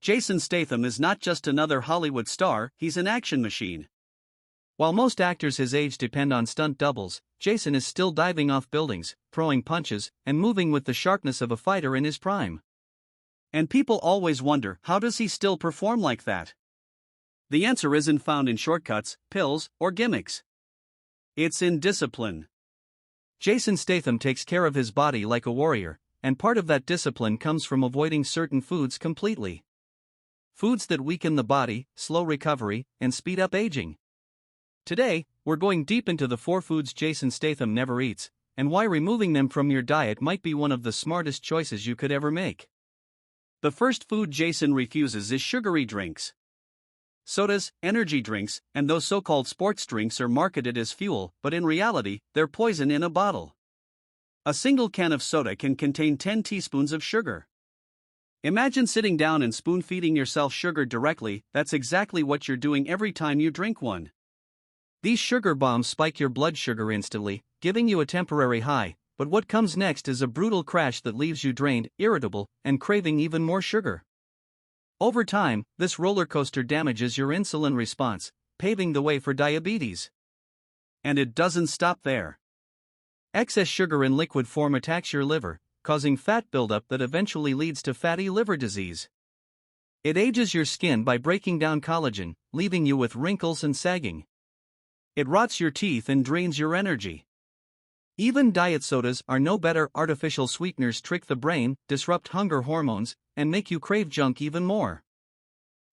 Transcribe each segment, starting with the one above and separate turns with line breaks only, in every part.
Jason Statham is not just another Hollywood star, he's an action machine. While most actors his age depend on stunt doubles, Jason is still diving off buildings, throwing punches, and moving with the sharpness of a fighter in his prime. And people always wonder, how does he still perform like that? The answer isn't found in shortcuts, pills, or gimmicks. It's in discipline. Jason Statham takes care of his body like a warrior, and part of that discipline comes from avoiding certain foods completely. Foods that weaken the body, slow recovery, and speed up aging. Today, we're going deep into the 4 foods Jason Statham never eats, and why removing them from your diet might be one of the smartest choices you could ever make. The first food Jason refuses is sugary drinks. Sodas, energy drinks, and those so-called sports drinks are marketed as fuel, but in reality, they're poison in a bottle. A single can of soda can contain 10 teaspoons of sugar. Imagine sitting down and spoon-feeding yourself sugar directly. That's exactly what you're doing every time you drink one. These sugar bombs spike your blood sugar instantly, giving you a temporary high, but what comes next is a brutal crash that leaves you drained, irritable, and craving even more sugar. Over time, this roller coaster damages your insulin response, paving the way for diabetes. And it doesn't stop there. Excess sugar in liquid form attacks your liver, causing fat buildup that eventually leads to fatty liver disease. It ages your skin by breaking down collagen, leaving you with wrinkles and sagging. It rots your teeth and drains your energy. Even diet sodas are no better. Artificial sweeteners trick the brain, disrupt hunger hormones, and make you crave junk even more.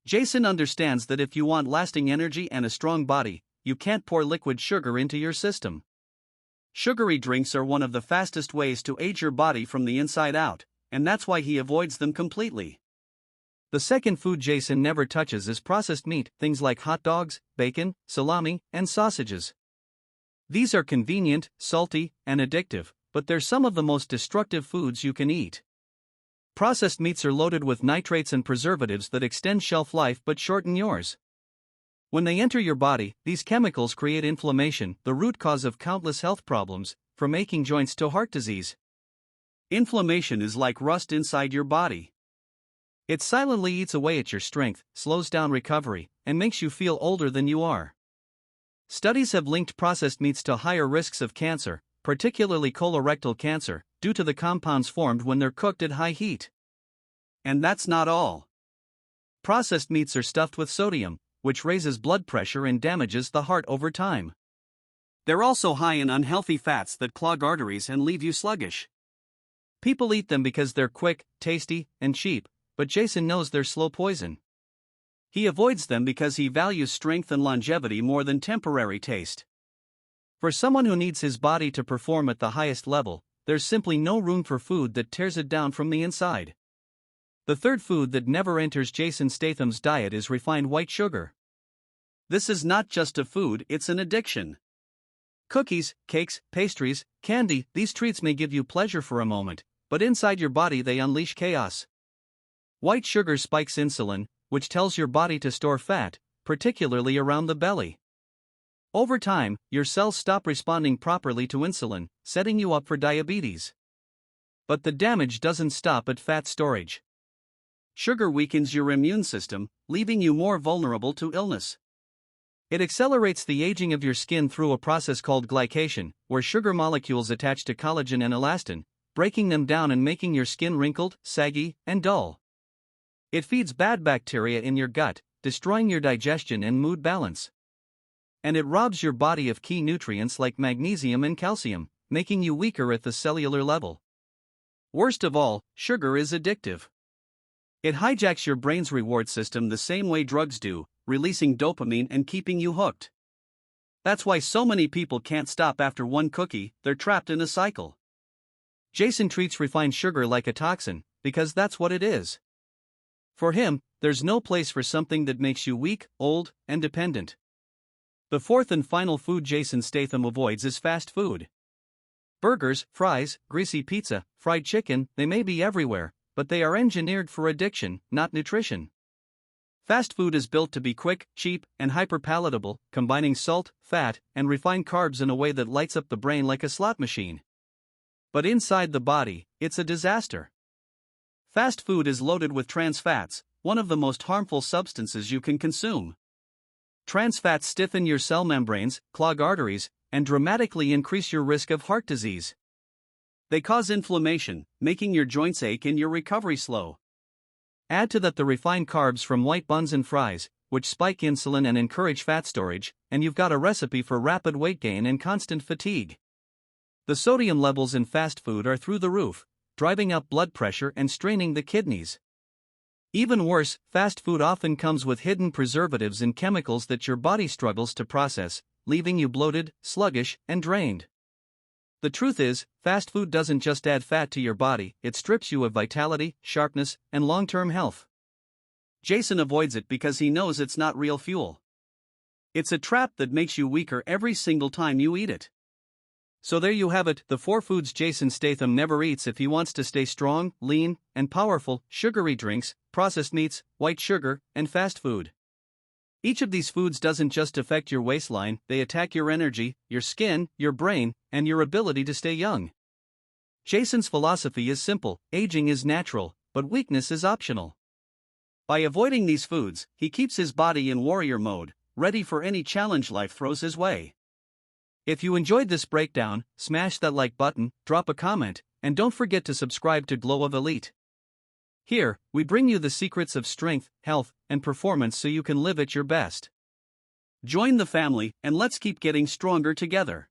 Jason understands that if you want lasting energy and a strong body, you can't pour liquid sugar into your system. Sugary drinks are one of the fastest ways to age your body from the inside out, and that's why he avoids them completely. The second food Jason never touches is processed meat, things like hot dogs, bacon, salami, and sausages. These are convenient, salty, and addictive, but they're some of the most destructive foods you can eat. Processed meats are loaded with nitrates and preservatives that extend shelf life but shorten yours. When they enter your body, these chemicals create inflammation, the root cause of countless health problems, from aching joints to heart disease. Inflammation is like rust inside your body. It silently eats away at your strength, slows down recovery, and makes you feel older than you are. Studies have linked processed meats to higher risks of cancer, particularly colorectal cancer, due to the compounds formed when they're cooked at high heat. And that's not all. Processed meats are stuffed with sodium, which raises blood pressure and damages the heart over time. They're also high in unhealthy fats that clog arteries and leave you sluggish. People eat them because they're quick, tasty, and cheap, but Jason knows they're slow poison. He avoids them because he values strength and longevity more than temporary taste. For someone who needs his body to perform at the highest level, there's simply no room for food that tears it down from the inside. The third food that never enters Jason Statham's diet is refined white sugar. This is not just a food, it's an addiction. Cookies, cakes, pastries, candy, these treats may give you pleasure for a moment, but inside your body they unleash chaos. White sugar spikes insulin, which tells your body to store fat, particularly around the belly. Over time, your cells stop responding properly to insulin, setting you up for diabetes. But the damage doesn't stop at fat storage. Sugar weakens your immune system, leaving you more vulnerable to illness. It accelerates the aging of your skin through a process called glycation, where sugar molecules attach to collagen and elastin, breaking them down and making your skin wrinkled, saggy, and dull. It feeds bad bacteria in your gut, destroying your digestion and mood balance. And it robs your body of key nutrients like magnesium and calcium, making you weaker at the cellular level. Worst of all, sugar is addictive. It hijacks your brain's reward system the same way drugs do, releasing dopamine and keeping you hooked. That's why so many people can't stop after one cookie, they're trapped in a cycle. Jason treats refined sugar like a toxin, because that's what it is. For him, there's no place for something that makes you weak, old, and dependent. The fourth and final food Jason Statham avoids is fast food. Burgers, fries, greasy pizza, fried chicken, they may be everywhere, but they are engineered for addiction, not nutrition. Fast food is built to be quick, cheap, and hyper-palatable, combining salt, fat, and refined carbs in a way that lights up the brain like a slot machine. But inside the body, it's a disaster. Fast food is loaded with trans fats, one of the most harmful substances you can consume. Trans fats stiffen your cell membranes, clog arteries, and dramatically increase your risk of heart disease. They cause inflammation, making your joints ache and your recovery slow. Add to that the refined carbs from white buns and fries, which spike insulin and encourage fat storage, and you've got a recipe for rapid weight gain and constant fatigue. The sodium levels in fast food are through the roof, driving up blood pressure and straining the kidneys. Even worse, fast food often comes with hidden preservatives and chemicals that your body struggles to process, leaving you bloated, sluggish, and drained. The truth is, fast food doesn't just add fat to your body, it strips you of vitality, sharpness, and long-term health. Jason avoids it because he knows it's not real fuel. It's a trap that makes you weaker every single time you eat it. So there you have it, the 4 foods Jason Statham never eats if he wants to stay strong, lean, and powerful: sugary drinks, processed meats, white sugar, and fast food. Each of these foods doesn't just affect your waistline, they attack your energy, your skin, your brain, and your ability to stay young. Jason's philosophy is simple: aging is natural, but weakness is optional. By avoiding these foods, he keeps his body in warrior mode, ready for any challenge life throws his way. If you enjoyed this breakdown, smash that like button, drop a comment, and don't forget to subscribe to Glow of Elite. Here, we bring you the secrets of strength, health, and performance so you can live at your best. Join the family, and let's keep getting stronger together.